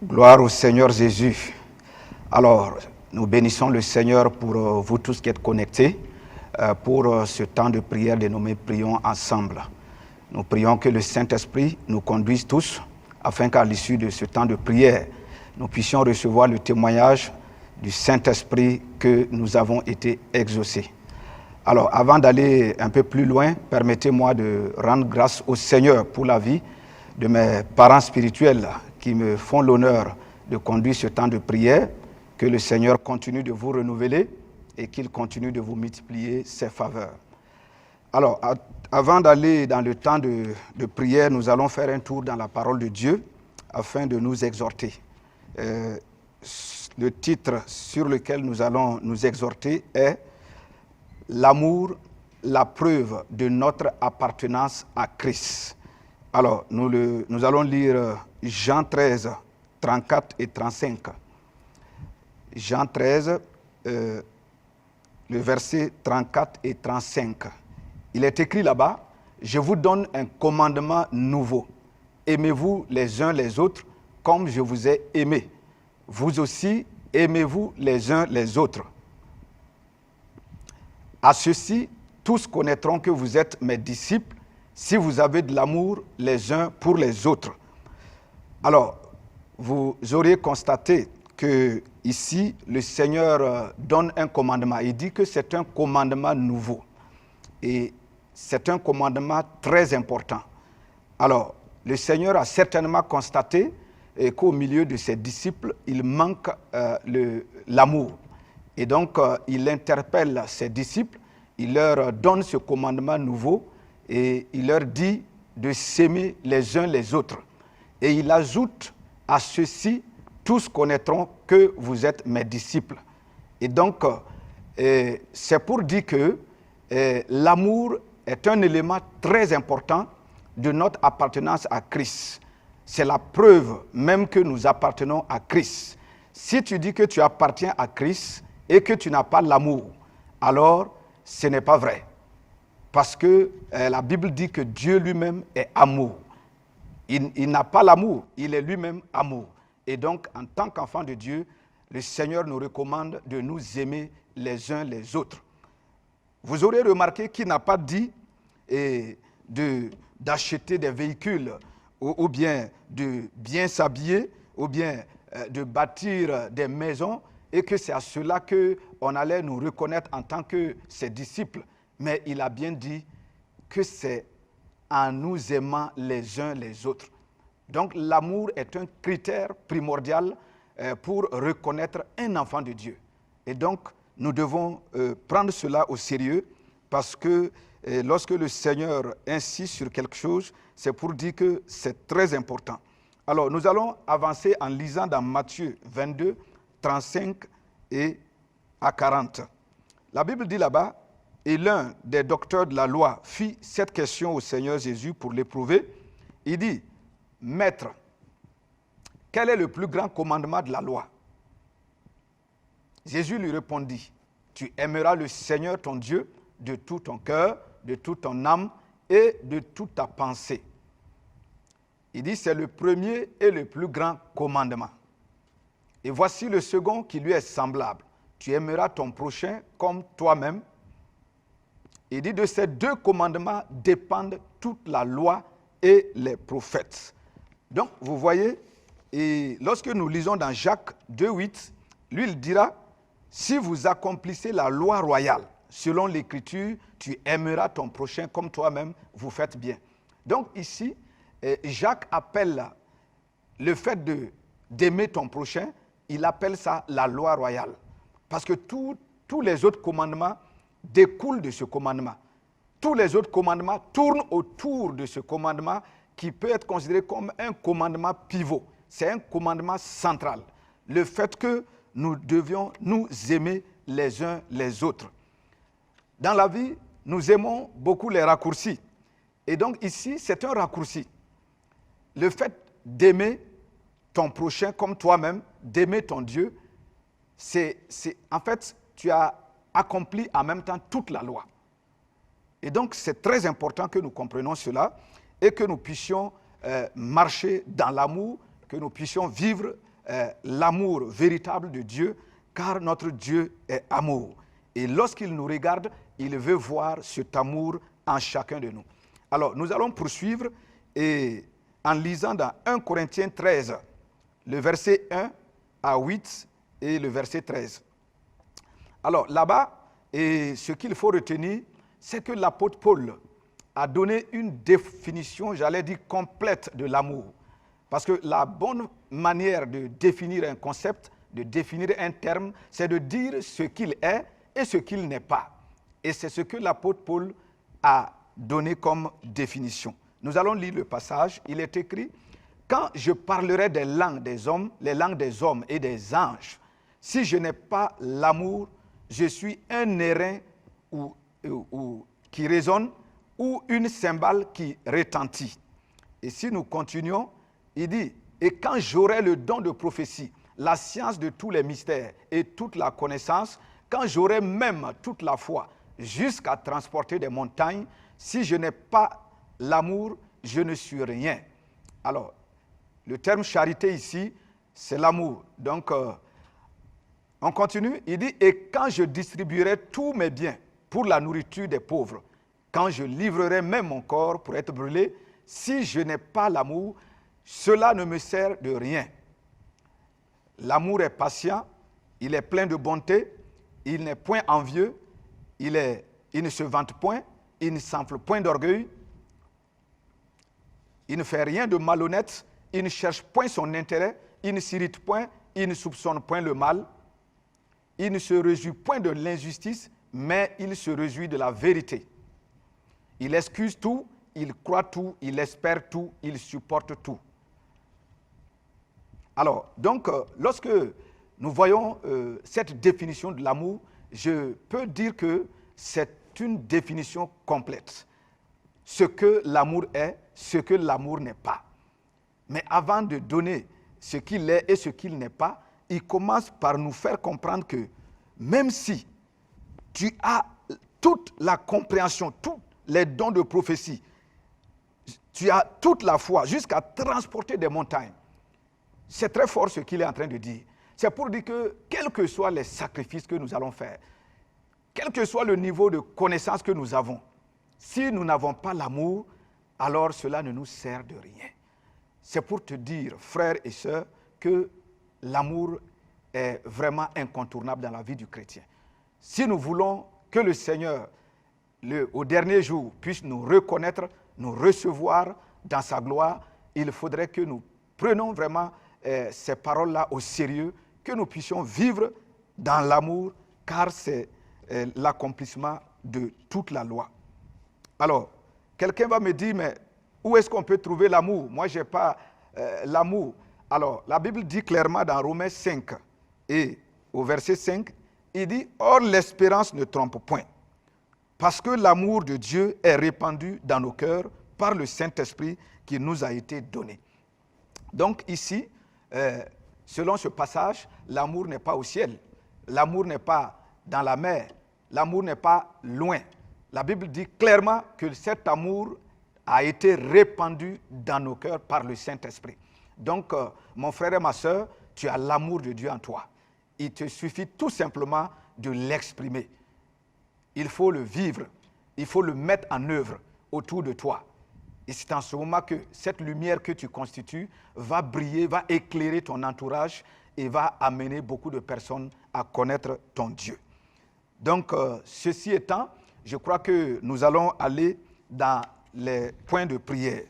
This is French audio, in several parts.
Gloire au Seigneur Jésus. Alors, nous bénissons le Seigneur pour vous tous qui êtes connectés, pour ce temps de prière dénommé Prions ensemble. Nous prions que le Saint-Esprit nous conduise tous, afin qu'à l'issue de ce temps de prière, nous puissions recevoir le témoignage du Saint-Esprit que nous avons été exaucés. Alors, avant d'aller un peu plus loin, permettez-moi de rendre grâce au Seigneur pour la vie de mes parents spirituels qui me font l'honneur de conduire ce temps de prière. Que le Seigneur continue de vous renouveler et qu'il continue de vous multiplier ses faveurs. Alors, avant d'aller dans le temps de prière, nous allons faire un tour dans la parole de Dieu afin de nous exhorter. Le titre sur lequel nous allons nous exhorter est « L'amour, la preuve de notre appartenance à Christ ». Alors, nous allons lire Jean 13, 34 et 35. Jean 13, le verset 34 et 35. Il est écrit là-bas, « Je vous donne un commandement nouveau. Aimez-vous les uns les autres comme je vous ai aimé. Vous aussi, aimez-vous les uns les autres. À ceci, tous connaîtront que vous êtes mes disciples si vous avez de l'amour les uns pour les autres. » Alors, vous auriez constaté que ici, le Seigneur donne un commandement. Il dit que c'est un commandement nouveau. Et c'est un commandement très important. Alors, le Seigneur a certainement constaté qu'au milieu de ses disciples, il manque l'amour. Et donc, il interpelle ses disciples, il leur donne ce commandement nouveau et il leur dit de s'aimer les uns les autres. Et il ajoute à ceci, tous connaîtront que vous êtes mes disciples. Et donc, c'est pour dire que l'amour est un élément très important de notre appartenance à Christ. C'est la preuve même que nous appartenons à Christ. Si tu dis que tu appartiens à Christ et que tu n'as pas l'amour, alors ce n'est pas vrai. Parce que la Bible dit que Dieu lui-même est amour. Il n'a pas l'amour, il est lui-même amour. Et donc, en tant qu'enfant de Dieu, le Seigneur nous recommande de nous aimer les uns les autres. Vous aurez remarqué qu'il n'a pas dit d'acheter des véhicules ou bien de bien s'habiller ou bien de bâtir des maisons et que c'est à cela qu'on allait nous reconnaître en tant que ses disciples. Mais il a bien dit que c'est en nous aimant les uns les autres. Donc l'amour est un critère primordial pour reconnaître un enfant de Dieu. Et donc nous devons prendre cela au sérieux parce que lorsque le Seigneur insiste sur quelque chose, c'est pour dire que c'est très important. Alors nous allons avancer en lisant dans Matthieu 22, 35 et à 40. La Bible dit là-bas, et l'un des docteurs de la loi fit cette question au Seigneur Jésus pour l'éprouver. Il dit, « Maître, quel est le plus grand commandement de la loi ?» Jésus lui répondit, « Tu aimeras le Seigneur ton Dieu de tout ton cœur, de toute ton âme et de toute ta pensée. » Il dit, c'est le premier et le plus grand commandement. Et voici le second qui lui est semblable. Tu aimeras ton prochain comme toi-même. Il dit, de ces deux commandements dépendent toute la loi et les prophètes. Donc, vous voyez, et lorsque nous lisons dans Jacques 2,8, lui, il dira, si vous accomplissez la loi royale, selon l'Écriture, tu aimeras ton prochain comme toi-même, vous faites bien. Donc ici, Jacques appelle le fait d'aimer ton prochain, il appelle ça la loi royale. Parce que tous les autres commandements découlent de ce commandement. Tous les autres commandements tournent autour de ce commandement qui peut être considéré comme un commandement pivot. C'est un commandement central. Le fait que nous devions nous aimer les uns les autres. Dans la vie, nous aimons beaucoup les raccourcis. Et donc ici, c'est un raccourci. Le fait d'aimer ton prochain comme toi-même, d'aimer ton Dieu, en fait, tu as accompli en même temps toute la loi. Et donc, c'est très important que nous comprenions cela et que nous puissions marcher dans l'amour, que nous puissions vivre l'amour véritable de Dieu, car notre Dieu est amour. Et lorsqu'il nous regarde, il veut voir cet amour en chacun de nous. Alors, nous allons poursuivre et en lisant dans 1 Corinthiens 13, le verset 1 à 8 et le verset 13. Alors, là-bas, et ce qu'il faut retenir, c'est que l'apôtre Paul a donné une définition, j'allais dire, complète de l'amour. Parce que la bonne manière de définir un concept, de définir un terme, c'est de dire ce qu'il est et ce qu'il n'est pas. Et c'est ce que l'apôtre Paul a donné comme définition. Nous allons lire le passage. Il est écrit « Quand je parlerai des langues des hommes, les langues des hommes et des anges, si je n'ai pas l'amour, je suis un airain qui résonne ou une cymbale qui retentit. » Et si nous continuons, il dit « Et quand j'aurai le don de prophétie, la science de tous les mystères et toute la connaissance, quand j'aurai même toute la foi, jusqu'à transporter des montagnes, si je n'ai pas l'amour, je ne suis rien. » Alors, le terme charité ici, c'est l'amour. Donc, on continue, il dit « Et quand je distribuerai tous mes biens pour la nourriture des pauvres, quand je livrerai même mon corps pour être brûlé, si je n'ai pas l'amour, cela ne me sert de rien. » L'amour est patient, il est plein de bonté, il n'est point envieux, il ne se vante point, il ne s'enfle point d'orgueil, il ne fait rien de malhonnête, il ne cherche point son intérêt, il ne s'irrite point, il ne soupçonne point le mal, il ne se réjouit point de l'injustice, mais il se réjouit de la vérité. Il excuse tout, il croit tout, il espère tout, il supporte tout. Alors, donc, lorsque nous voyons cette définition de l'amour, je peux dire que c'est une définition complète. Ce que l'amour est, ce que l'amour n'est pas. Mais avant de donner ce qu'il est et ce qu'il n'est pas, il commence par nous faire comprendre que même si tu as toute la compréhension, tous les dons de prophétie, tu as toute la foi jusqu'à transporter des montagnes, c'est très fort ce qu'il est en train de dire. C'est pour dire que quels que soient les sacrifices que nous allons faire, quel que soit le niveau de connaissance que nous avons, si nous n'avons pas l'amour, alors cela ne nous sert de rien. C'est pour te dire, frères et sœurs, que l'amour est vraiment incontournable dans la vie du chrétien. Si nous voulons que le Seigneur, au dernier jour, puisse nous reconnaître, nous recevoir dans sa gloire, il faudrait que nous prenions vraiment ces paroles-là au sérieux, que nous puissions vivre dans l'amour, car c'est l'accomplissement de toute la loi. Alors, quelqu'un va me dire, mais où est-ce qu'on peut trouver l'amour? Moi, je n'ai pas l'amour. Alors, la Bible dit clairement dans Romains 5, et au verset 5, il dit, « Or l'espérance ne trompe point, parce que l'amour de Dieu est répandu dans nos cœurs par le Saint-Esprit qui nous a été donné. » Donc ici, selon ce passage, l'amour n'est pas au ciel, l'amour n'est pas dans la mer, l'amour n'est pas loin. La Bible dit clairement que cet amour a été répandu dans nos cœurs par le Saint-Esprit. Donc, mon frère et ma soeur, tu as l'amour de Dieu en toi. Il te suffit tout simplement de l'exprimer. Il faut le vivre, il faut le mettre en œuvre autour de toi. Et c'est en ce moment que cette lumière que tu constitues va briller, va éclairer ton entourage et va amener beaucoup de personnes à connaître ton Dieu. Donc, ceci étant, je crois que nous allons aller dans les points de prière.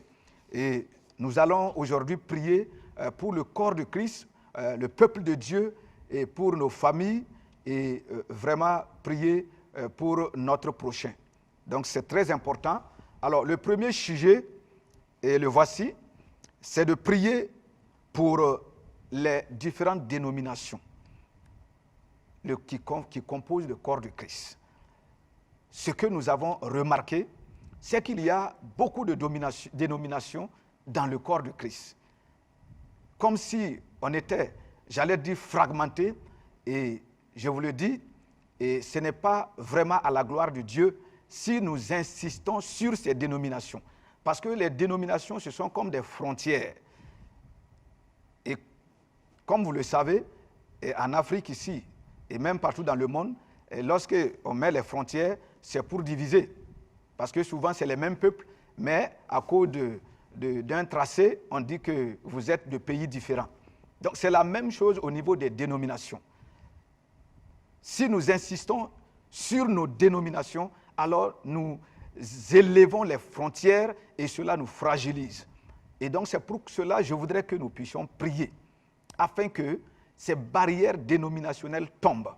Et nous allons aujourd'hui prier pour le corps de Christ, le peuple de Dieu et pour nos familles et vraiment prier pour notre prochain. Donc, c'est très important. Alors, le premier sujet, et le voici, c'est de prier pour les différentes dénominations qui composent le corps de Christ. Ce que nous avons remarqué, c'est qu'il y a beaucoup de dénominations dans le corps de Christ. Comme si on était, j'allais dire, fragmenté, et je vous le dis, et ce n'est pas vraiment à la gloire de Dieu si nous insistons sur ces dénominations. Parce que les dénominations, ce sont comme des frontières. Et Comme vous le savez, en Afrique ici, et même partout dans le monde, lorsqu'on met les frontières, c'est pour diviser. Parce que souvent, c'est les mêmes peuples, mais à cause d'un tracé, on dit que vous êtes de pays différents. Donc, c'est la même chose au niveau des dénominations. Si nous insistons sur nos dénominations, alors nous élevons les frontières et cela nous fragilise. Et donc, c'est pour cela que je voudrais que nous puissions prier, afin que ces barrières dénominationnelles tombent,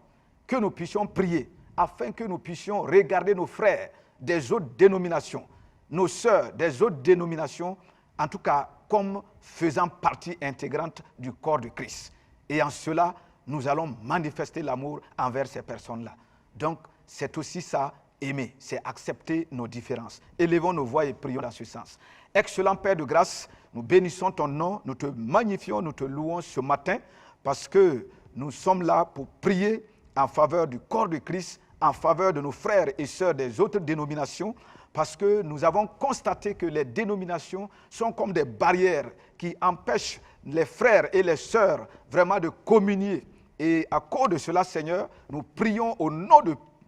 que nous puissions prier, afin que nous puissions regarder nos frères des autres dénominations, nos sœurs des autres dénominations, en tout cas comme faisant partie intégrante du corps de Christ. Et en cela, nous allons manifester l'amour envers ces personnes-là. Donc, c'est aussi ça, aimer, c'est accepter nos différences. Élevons nos voix et prions dans ce sens. Excellent Père de grâce, nous bénissons ton nom, nous te magnifions, nous te louons ce matin, parce que nous sommes là pour prier en faveur du corps de Christ, en faveur de nos frères et sœurs des autres dénominations, parce que nous avons constaté que les dénominations sont comme des barrières qui empêchent les frères et les sœurs vraiment de communier. Et à cause de cela, Seigneur, nous prions au nom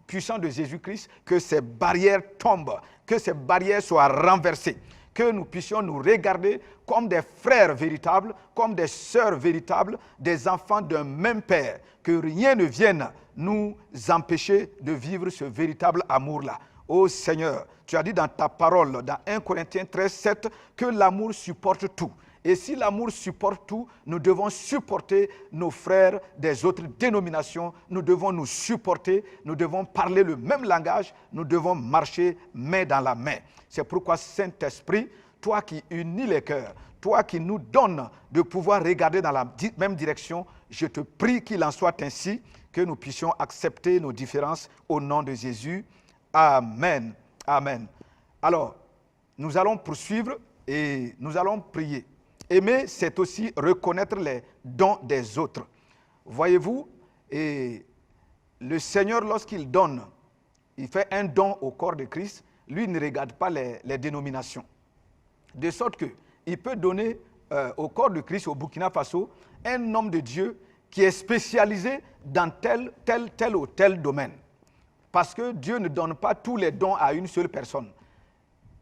puissant de Jésus-Christ que ces barrières tombent, que ces barrières soient renversées, que nous puissions nous regarder comme des frères véritables, comme des sœurs véritables, des enfants d'un même Père, que rien ne vienne nous empêcher de vivre ce véritable amour-là. Ô Seigneur, tu as dit dans ta parole, dans 1 Corinthiens 13, 7, que l'amour supporte tout. Et si l'amour supporte tout, nous devons supporter nos frères des autres dénominations, nous devons nous supporter, nous devons parler le même langage, nous devons marcher main dans la main. C'est pourquoi, Saint-Esprit, toi qui unis les cœurs, toi qui nous donnes de pouvoir regarder dans la même direction, je te prie qu'il en soit ainsi, que nous puissions accepter nos différences au nom de Jésus. Amen. Amen. Alors, nous allons poursuivre et nous allons prier. Aimer, c'est aussi reconnaître les dons des autres. Voyez-vous, et le Seigneur, lorsqu'il donne, il fait un don au corps de Christ, lui ne regarde pas les dénominations. De sorte qu'il peut donner au corps de Christ, au Burkina Faso, un homme de Dieu qui est spécialisé dans tel ou tel domaine. Parce que Dieu ne donne pas tous les dons à une seule personne.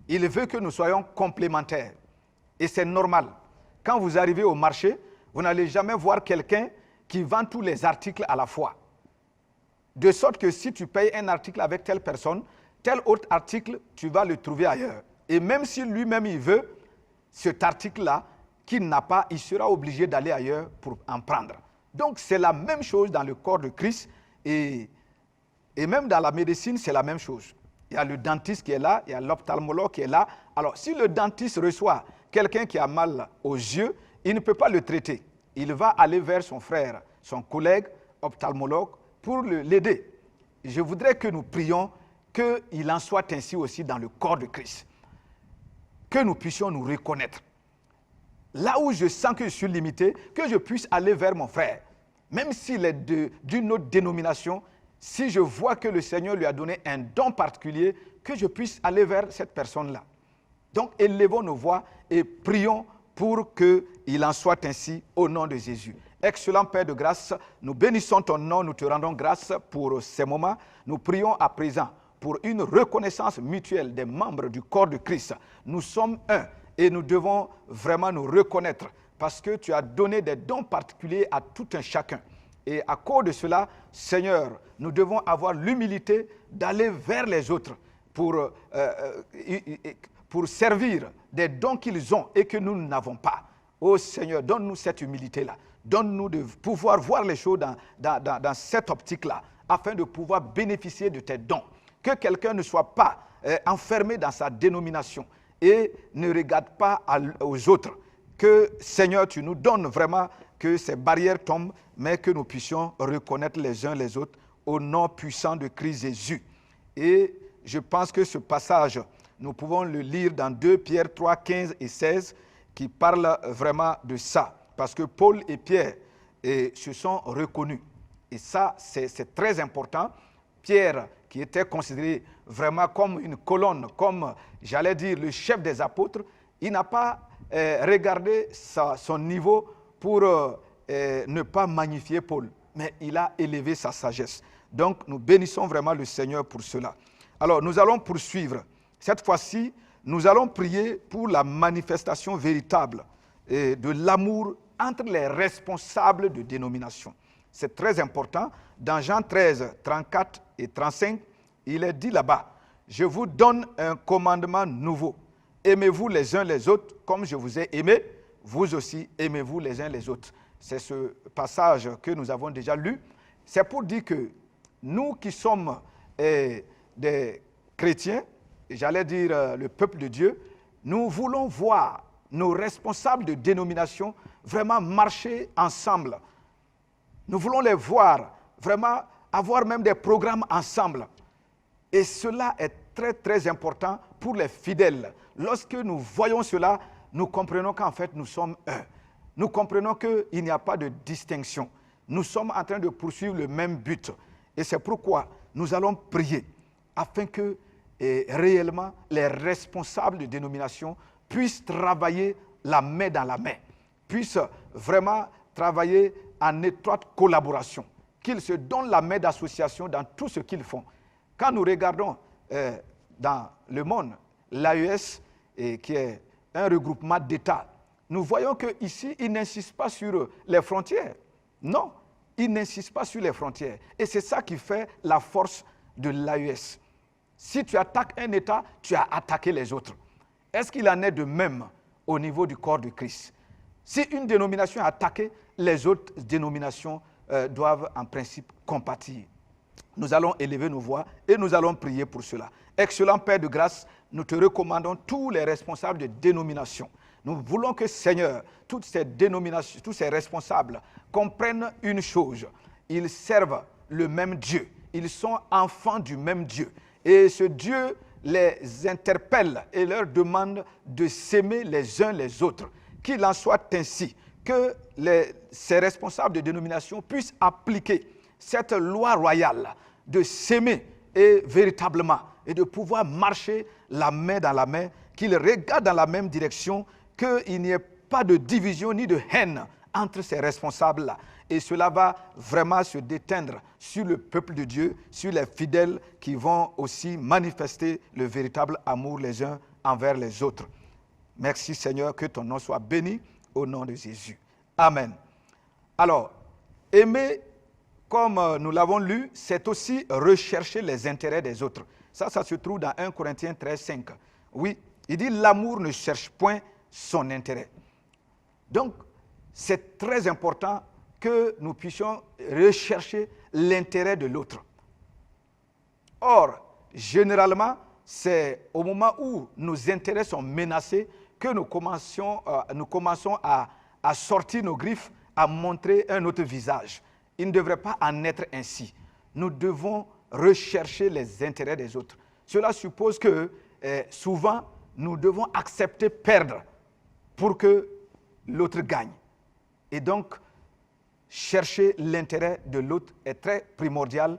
Il veut que nous soyons complémentaires. Et c'est normal. Quand vous arrivez au marché, vous n'allez jamais voir quelqu'un qui vend tous les articles à la fois. De sorte que si tu payes un article avec telle personne, tel autre article, tu vas le trouver ailleurs. Et même si lui-même il veut cet article-là, qu'il n'a pas, il sera obligé d'aller ailleurs pour en prendre. Donc c'est la même chose dans le corps de Christ et même dans la médecine, c'est la même chose. Il y a le dentiste qui est là, il y a l'ophtalmologue qui est là. Alors si le dentiste reçoit quelqu'un qui a mal aux yeux, il ne peut pas le traiter. Il va aller vers son frère, son collègue ophtalmologue pour l'aider. Je voudrais que nous prions qu'il en soit ainsi aussi dans le corps de Christ. Que nous puissions nous reconnaître. Là où je sens que je suis limité, que je puisse aller vers mon frère. Même s'il est d'une autre dénomination, si je vois que le Seigneur lui a donné un don particulier, que je puisse aller vers cette personne-là. Donc, élevons nos voix et prions pour qu'il en soit ainsi au nom de Jésus. Excellent Père de grâce, nous bénissons ton nom, nous te rendons grâce pour ces moments. Nous prions à présent pour une reconnaissance mutuelle des membres du corps de Christ. Nous sommes un et nous devons vraiment nous reconnaître parce que tu as donné des dons particuliers à tout un chacun. Et à cause de cela, Seigneur, nous devons avoir l'humilité d'aller vers les autres pour servir des dons qu'ils ont et que nous n'avons pas. Oh Seigneur, donne-nous cette humilité-là. Donne-nous de pouvoir voir les choses dans cette optique-là, afin de pouvoir bénéficier de tes dons. Que quelqu'un ne soit pas enfermé dans sa dénomination et ne regarde pas aux autres. Que Seigneur, tu nous donnes vraiment que ces barrières tombent, mais que nous puissions reconnaître les uns les autres au nom puissant de Christ Jésus. Et je pense que ce passage, nous pouvons le lire dans 2 Pierre 3, 15 et 16, qui parle vraiment de ça. Parce que Paul et Pierre se sont reconnus. Et ça, c'est très important. Pierre, qui était considéré vraiment comme une colonne, comme, j'allais dire, le chef des apôtres, il n'a pas regardé son niveau pour ne pas magnifier Paul, mais il a élevé sa sagesse. Donc, nous bénissons vraiment le Seigneur pour cela. Alors, nous allons poursuivre. Cette fois-ci, nous allons prier pour la manifestation véritable de l'amour entre les responsables de dénomination. C'est très important. Dans Jean 13, 34 et 35, il est dit là-bas, « Je vous donne un commandement nouveau. Aimez-vous les uns les autres comme je vous ai aimés. Vous aussi, aimez-vous les uns les autres. » C'est ce passage que nous avons déjà lu. C'est pour dire que nous qui sommes des chrétiens, j'allais dire le peuple de Dieu, nous voulons voir nos responsables de dénomination vraiment marcher ensemble. Nous voulons les voir vraiment avoir même des programmes ensemble. Et cela est très, très important pour les fidèles. Lorsque nous voyons cela, nous comprenons qu'en fait, nous sommes un. Nous comprenons qu'il n'y a pas de distinction. Nous sommes en train de poursuivre le même but. Et c'est pourquoi nous allons prier afin que réellement les responsables de dénomination puissent travailler la main dans la main, puissent vraiment travailler en étroite collaboration, qu'ils se donnent la main d'association dans tout ce qu'ils font. Quand nous regardons dans le monde, l'AES, qui est un regroupement d'États, nous voyons qu'ici, ils n'insistent pas sur les frontières. Non, ils n'insistent pas sur les frontières. Et c'est ça qui fait la force de l'AES. Si tu attaques un État, tu as attaqué les autres. Est-ce qu'il en est de même au niveau du corps de Christ? Si une dénomination est attaquée, les autres dénominations doivent en principe compatir. Nous allons élever nos voix et nous allons prier pour cela. Excellent Père de grâce, nous te recommandons tous les responsables de dénomination. Nous voulons que, Seigneur, toutes ces dénominations, tous ces responsables comprennent une chose. Ils servent le même Dieu. Ils sont enfants du même Dieu. Et ce Dieu les interpelle et leur demande de s'aimer les uns les autres. Qu'il en soit ainsi, que ces responsables de dénomination puissent appliquer cette loi royale de s'aimer et véritablement et de pouvoir marcher la main dans la main, qu'ils regardent dans la même direction, qu'il n'y ait pas de division ni de haine entre ces responsables-là. Et cela va vraiment se déteindre sur le peuple de Dieu, sur les fidèles qui vont aussi manifester le véritable amour les uns envers les autres. Merci Seigneur, que ton nom soit béni au nom de Jésus. Amen. Alors, aimer, comme nous l'avons lu, c'est aussi rechercher les intérêts des autres. Ça se trouve dans 1 Corinthiens 13, 5. Oui, il dit l'amour ne cherche point son intérêt. Donc, c'est très important que nous puissions rechercher l'intérêt de l'autre. Or, généralement, c'est au moment où nos intérêts sont menacés que nous commençons à sortir nos griffes, à montrer un autre visage. Il ne devrait pas en être ainsi. Nous devons rechercher les intérêts des autres. Cela suppose que souvent, nous devons accepter perdre pour que l'autre gagne. Et donc, chercher l'intérêt de l'autre est très primordial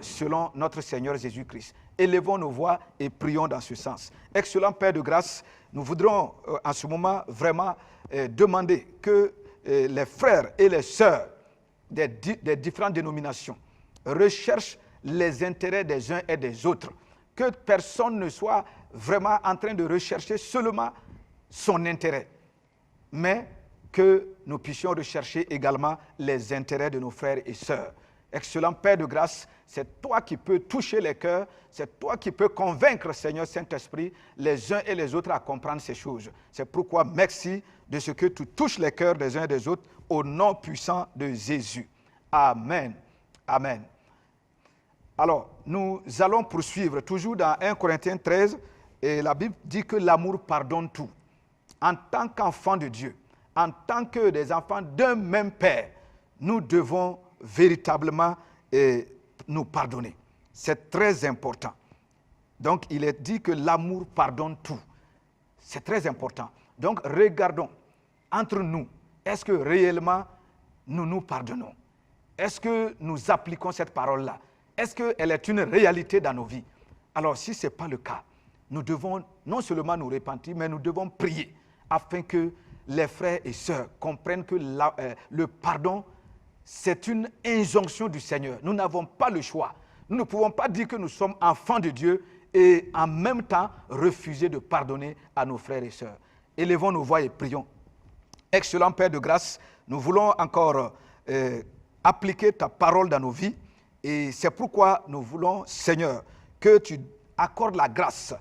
selon notre Seigneur Jésus-Christ. Élevons nos voix et prions dans ce sens. Excellent Père de grâce, nous voudrons en ce moment vraiment demander que les frères et les sœurs des différentes dénominations recherchent les intérêts des uns et des autres. Que personne ne soit vraiment en train de rechercher seulement son intérêt, mais que nous puissions rechercher également les intérêts de nos frères et sœurs. Excellent Père de grâce, c'est toi qui peux toucher les cœurs, c'est toi qui peux convaincre, Seigneur Saint-Esprit, les uns et les autres à comprendre ces choses. C'est pourquoi merci de ce que tu touches les cœurs des uns et des autres au nom puissant de Jésus. Amen. Amen. Alors, nous allons poursuivre toujours dans 1 Corinthiens 13, et la Bible dit que l'amour pardonne tout. En tant qu'enfants de Dieu, en tant que des enfants d'un même Père, nous devons véritablement nous pardonner. C'est très important. Donc, il est dit que l'amour pardonne tout. C'est très important. Donc, regardons entre nous, est-ce que réellement nous nous pardonnons? Est-ce que nous appliquons cette parole-là? Est-ce qu'elle est une réalité dans nos vies? Alors, si ce n'est pas le cas, nous devons non seulement nous repentir, mais nous devons prier afin que les frères et sœurs comprennent que le pardon, c'est une injonction du Seigneur. Nous n'avons pas le choix. Nous ne pouvons pas dire que nous sommes enfants de Dieu et en même temps refuser de pardonner à nos frères et sœurs. Élevons nos voix et prions. Excellent Père de grâce, nous voulons encore appliquer ta parole dans nos vies et c'est pourquoi nous voulons, Seigneur, que tu accordes la grâce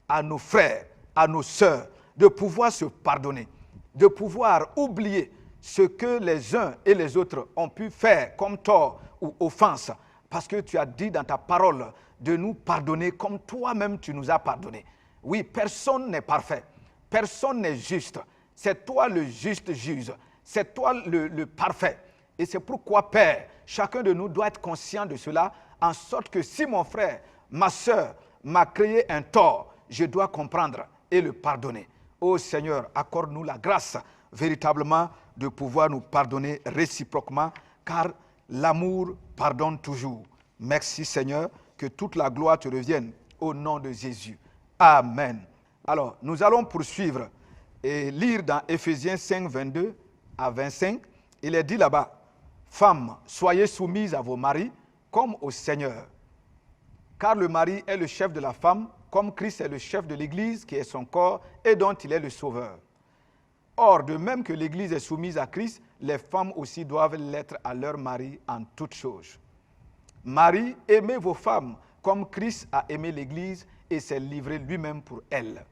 à nos frères, à nos sœurs, de pouvoir se pardonner, de pouvoir oublier ce que les uns et les autres ont pu faire comme tort ou offense, parce que tu as dit dans ta parole de nous pardonner comme toi-même tu nous as pardonné. Oui, personne n'est parfait, personne n'est juste. C'est toi le juste juge, c'est toi le parfait. Et c'est pourquoi, Père, chacun de nous doit être conscient de cela, en sorte que si mon frère, ma soeur m'a créé un tort, je dois comprendre et le pardonner. Ô Seigneur, accorde-nous la grâce véritablement de pouvoir nous pardonner réciproquement, car l'amour pardonne toujours. Merci Seigneur, que toute la gloire te revienne au nom de Jésus. Amen. Alors, nous allons poursuivre et lire dans Éphésiens 5, 22 à 25. Il est dit là-bas, « Femmes, soyez soumises à vos maris comme au Seigneur. Car le mari est le chef de la femme, comme Christ est le chef de l'Église, qui est son corps et dont il est le sauveur. Or, de même que l'Église est soumise à Christ, les femmes aussi doivent l'être à leur mari en toutes choses. Marie, aimez vos femmes comme Christ a aimé l'Église et s'est livré lui-même pour elle. »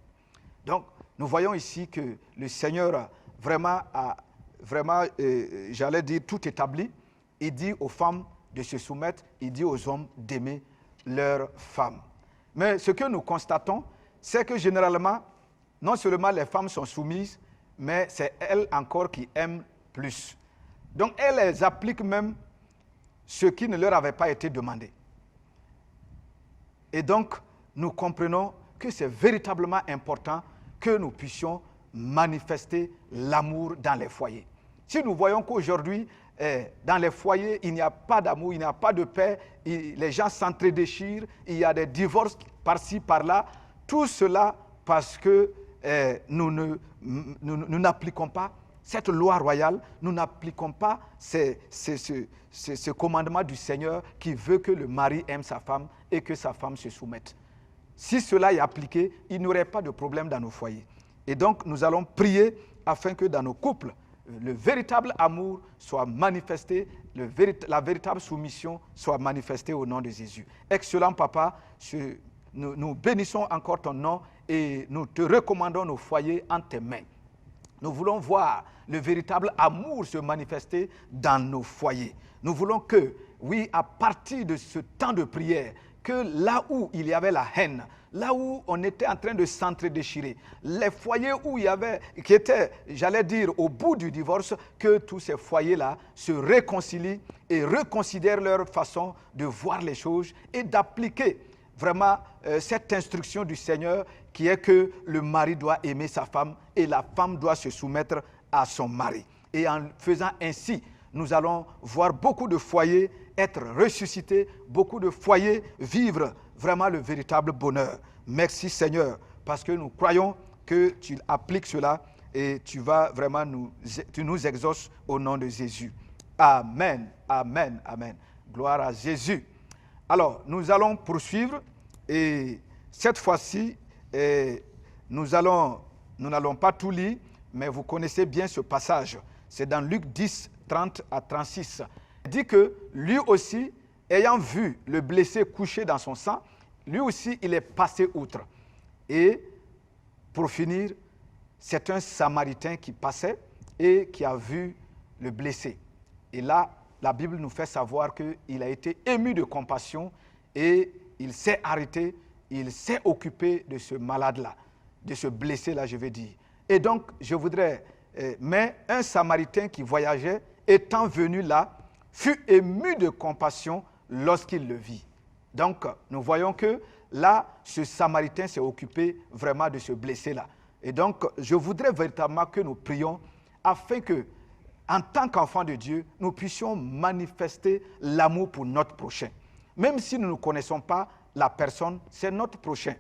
Donc, nous voyons ici que le Seigneur a j'allais dire, tout établi. Il dit aux femmes de se soumettre, il dit aux hommes d'aimer leurs femmes. Mais ce que nous constatons, c'est que généralement, non seulement les femmes sont soumises, mais c'est elles encore qui aiment plus. Donc, elles appliquent même ce qui ne leur avait pas été demandé. Et donc, nous comprenons que c'est véritablement important que nous puissions manifester l'amour dans les foyers. Si nous voyons qu'aujourd'hui, dans les foyers, il n'y a pas d'amour, il n'y a pas de paix, les gens s'entre-déchirent, il y a des divorces par-ci, par-là, tout cela parce que nous n'appliquons pas cette loi royale, nous n'appliquons pas ce commandement du Seigneur qui veut que le mari aime sa femme et que sa femme se soumette. Si cela est appliqué, il n'y aurait pas de problème dans nos foyers. Et donc, nous allons prier afin que dans nos couples, le véritable amour soit manifesté, la véritable soumission soit manifestée au nom de Jésus. Excellent Papa, nous bénissons encore ton nom et nous te recommandons nos foyers en tes mains. Nous voulons voir le véritable amour se manifester dans nos foyers. Nous voulons que, oui, à partir de ce temps de prière, que là où il y avait la haine, là où on était en train de s'entre-déchirer, les foyers où il y avait, qui étaient, j'allais dire, au bout du divorce, que tous ces foyers-là se réconcilient et reconsidèrent leur façon de voir les choses et d'appliquer vraiment cette instruction du Seigneur qui est que le mari doit aimer sa femme et la femme doit se soumettre à son mari. Et en faisant ainsi, nous allons voir beaucoup de foyers être ressuscités, beaucoup de foyers vivre vraiment le véritable bonheur. Merci Seigneur, parce que nous croyons que tu appliques cela et tu vas vraiment tu nous exauces au nom de Jésus. Amen, amen, amen. Gloire à Jésus. Alors, nous allons poursuivre et cette fois-ci, nous n'allons pas tout lire, mais vous connaissez bien ce passage. C'est dans Luc 10, 30 à 36. Il dit que lui aussi, ayant vu le blessé couché dans son sang, lui aussi, il est passé outre. Et pour finir, c'est un Samaritain qui passait et qui a vu le blessé. Et là, la Bible nous fait savoir qu'il a été ému de compassion et il s'est arrêté, il s'est occupé de ce malade-là, de ce blessé-là, je veux dire. Et donc, je voudrais... mais un Samaritain qui voyageait, étant venu là, fut ému de compassion lorsqu'il le vit. Donc, nous voyons que là, ce Samaritain s'est occupé vraiment de ce blessé-là. Et donc, je voudrais véritablement que nous prions afin que, en tant qu'enfants de Dieu, nous puissions manifester l'amour pour notre prochain. Même si nous ne connaissons pas la personne, c'est notre prochain.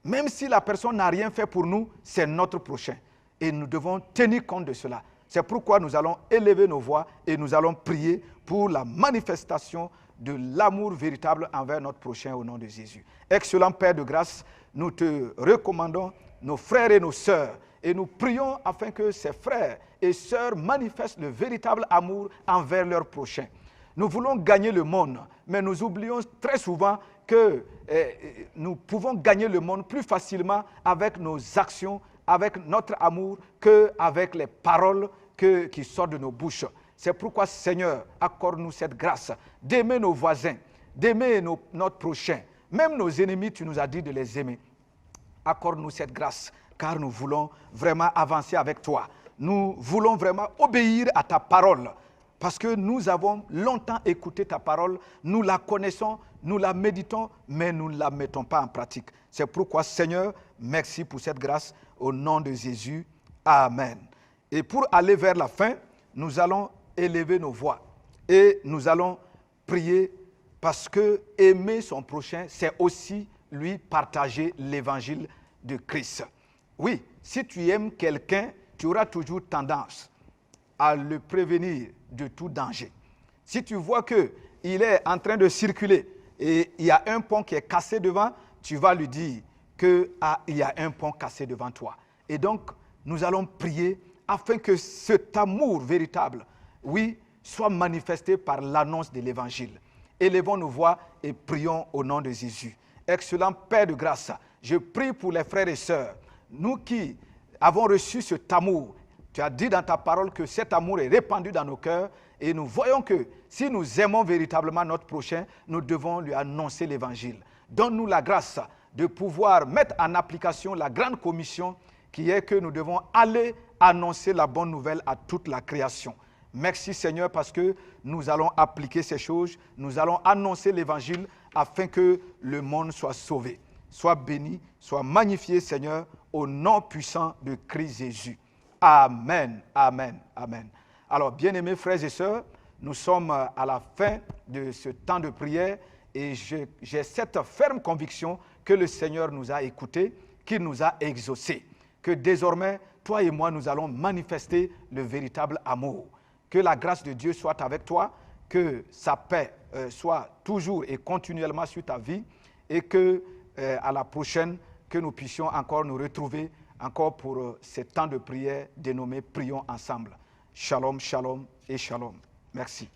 Même si la personne n'a rien fait pour nous, c'est notre prochain. Et nous devons tenir compte de cela. C'est pourquoi nous allons élever nos voix et nous allons prier pour la manifestation de l'amour véritable envers notre prochain au nom de Jésus. Excellent Père de grâce, nous te recommandons nos frères et nos sœurs et nous prions afin que ces frères et sœurs manifestent le véritable amour envers leur prochain. Nous voulons gagner le monde, mais nous oublions très souvent que nous pouvons gagner le monde plus facilement avec nos actions, avec notre amour, qu'avec les paroles qui sortent de nos bouches. C'est pourquoi, Seigneur, accorde-nous cette grâce d'aimer nos voisins, d'aimer notre prochain. Même nos ennemis, tu nous as dit de les aimer. Accorde-nous cette grâce, car nous voulons vraiment avancer avec toi. Nous voulons vraiment obéir à ta parole, parce que nous avons longtemps écouté ta parole, nous la connaissons, nous la méditons, mais nous ne la mettons pas en pratique. C'est pourquoi, Seigneur, merci pour cette grâce, au nom de Jésus. Amen. Et pour aller vers la fin, nous allons élever nos voix et nous allons prier parce que aimer son prochain, c'est aussi lui partager l'évangile de Christ. Oui, si tu aimes quelqu'un, tu auras toujours tendance à le prévenir de tout danger. Si tu vois qu'il est en train de circuler et il y a un pont qui est cassé devant, tu vas lui dire qu'il y a un pont cassé devant toi. Et donc, nous allons prier afin que cet amour véritable, oui, soit manifesté par l'annonce de l'évangile. Élevons nos voix et prions au nom de Jésus. Excellent Père de grâce, je prie pour les frères et sœurs, nous qui avons reçu cet amour. Tu as dit dans ta parole que cet amour est répandu dans nos cœurs et nous voyons que si nous aimons véritablement notre prochain, nous devons lui annoncer l'évangile. Donne-nous la grâce de pouvoir mettre en application la grande commission qui est que nous devons aller annoncer la bonne nouvelle à toute la création. Merci Seigneur parce que nous allons appliquer ces choses, nous allons annoncer l'évangile afin que le monde soit sauvé. Sois béni, sois magnifié Seigneur au nom puissant de Christ Jésus. Amen, amen, amen. Alors bien-aimés frères et sœurs, nous sommes à la fin de ce temps de prière et j'ai cette ferme conviction que le Seigneur nous a écoutés, qu'il nous a exaucés, que désormais, toi et moi, nous allons manifester le véritable amour. Que la grâce de Dieu soit avec toi, que sa paix soit toujours et continuellement sur ta vie et que à la prochaine, que nous puissions encore nous retrouver encore pour ce temps de prière dénommé Prions ensemble. Shalom, shalom et shalom. Merci.